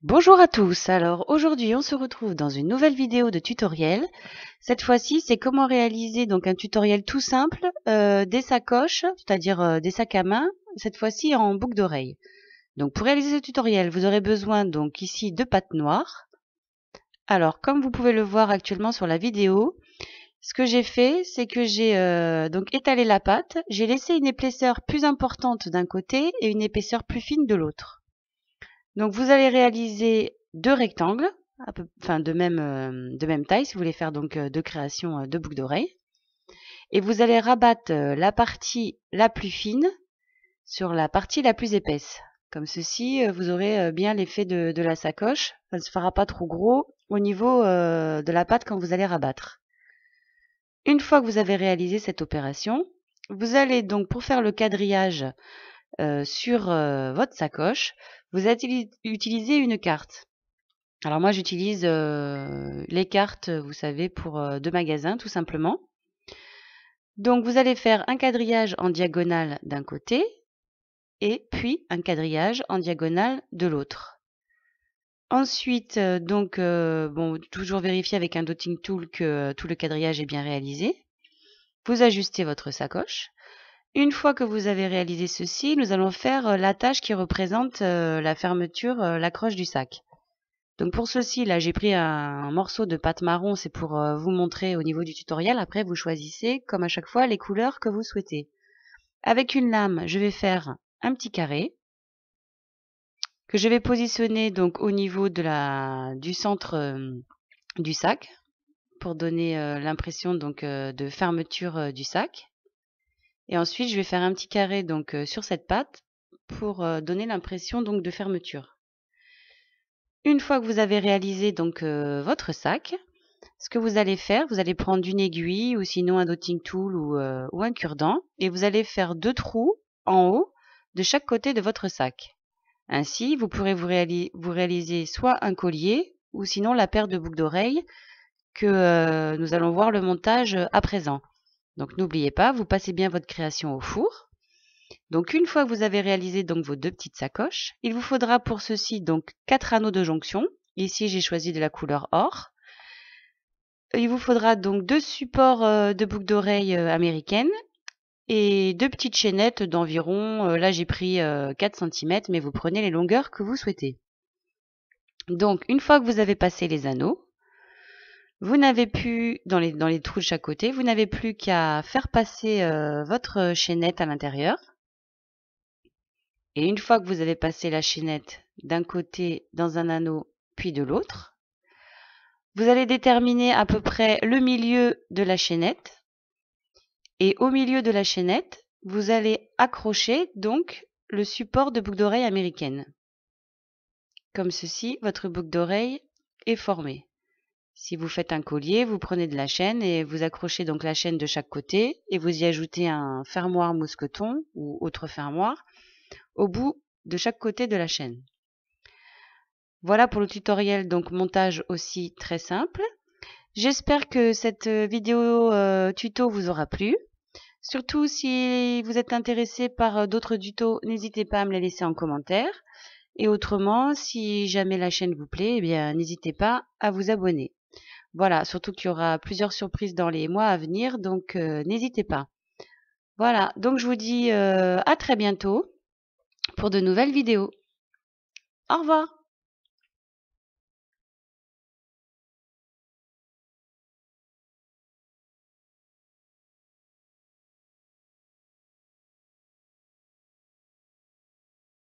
Bonjour à tous, alors aujourd'hui on se retrouve dans une nouvelle vidéo de tutoriel. Cette fois-ci c'est comment réaliser donc un tutoriel tout simple des sacoches, c'est-à-dire des sacs à main, cette fois-ci en boucle d'oreille. Donc pour réaliser ce tutoriel vous aurez besoin donc ici de pâte noire. Alors comme vous pouvez le voir actuellement sur la vidéo, ce que j'ai fait c'est que j'ai donc étalé la pâte, j'ai laissé une épaisseur plus importante d'un côté et une épaisseur plus fine de l'autre. Donc vous allez réaliser deux rectangles, de même taille, si vous voulez faire donc deux créations de boucles d'oreilles. Et vous allez rabattre la partie la plus fine sur la partie la plus épaisse. Comme ceci, vous aurez bien l'effet de la sacoche. Ça ne se fera pas trop gros au niveau de la pâte quand vous allez rabattre. Une fois que vous avez réalisé cette opération, vous allez donc pour faire le quadrillage sur votre sacoche, vous allez utiliser une carte. Alors moi j'utilise les cartes, vous savez, de magasin tout simplement. Donc vous allez faire un quadrillage en diagonale d'un côté et puis un quadrillage en diagonale de l'autre. Ensuite, toujours vérifier avec un dotting tool que tout le quadrillage est bien réalisé. Vous ajustez votre sacoche. Une fois que vous avez réalisé ceci, nous allons faire l'attache qui représente la fermeture, l'accroche du sac. Donc pour ceci, là j'ai pris un morceau de pâte marron, c'est pour vous montrer au niveau du tutoriel. Après vous choisissez, comme à chaque fois, les couleurs que vous souhaitez. Avec une lame, je vais faire un petit carré que je vais positionner donc au niveau du centre du sac pour donner l'impression donc de fermeture du sac. Et ensuite, je vais faire un petit carré donc sur cette pâte pour donner l'impression donc de fermeture. Une fois que vous avez réalisé donc votre sac, ce que vous allez faire, vous allez prendre une aiguille ou sinon un dotting tool ou un cure-dent et vous allez faire deux trous en haut de chaque côté de votre sac. Ainsi, vous pourrez vous réaliser soit un collier ou sinon la paire de boucles d'oreilles que nous allons voir le montage à présent. Donc n'oubliez pas, vous passez bien votre création au four. Donc une fois que vous avez réalisé donc vos deux petites sacoches, il vous faudra pour ceci donc 4 anneaux de jonction. Ici j'ai choisi de la couleur or. Il vous faudra donc deux supports de boucles d'oreilles américaines et deux petites chaînettes d'environ, là j'ai pris 4 cm, mais vous prenez les longueurs que vous souhaitez. Donc une fois que vous avez passé les anneaux, vous n'avez plus, dans les trous de chaque côté, vous n'avez plus qu'à faire passer votre chaînette à l'intérieur. Et une fois que vous avez passé la chaînette d'un côté dans un anneau, puis de l'autre, vous allez déterminer à peu près le milieu de la chaînette. Et au milieu de la chaînette, vous allez accrocher donc le support de boucle d'oreille américaine. Comme ceci, votre boucle d'oreille est formée. Si vous faites un collier, vous prenez de la chaîne et vous accrochez donc la chaîne de chaque côté et vous y ajoutez un fermoir mousqueton ou autre fermoir au bout de chaque côté de la chaîne. Voilà pour le tutoriel donc montage aussi très simple. J'espère que cette vidéo tuto vous aura plu. Surtout si vous êtes intéressé par d'autres tutos, n'hésitez pas à me les laisser en commentaire. Et autrement, si jamais la chaîne vous plaît, eh bien n'hésitez pas à vous abonner. Voilà, surtout qu'il y aura plusieurs surprises dans les mois à venir, donc n'hésitez pas. Voilà, donc je vous dis à très bientôt pour de nouvelles vidéos. Au revoir!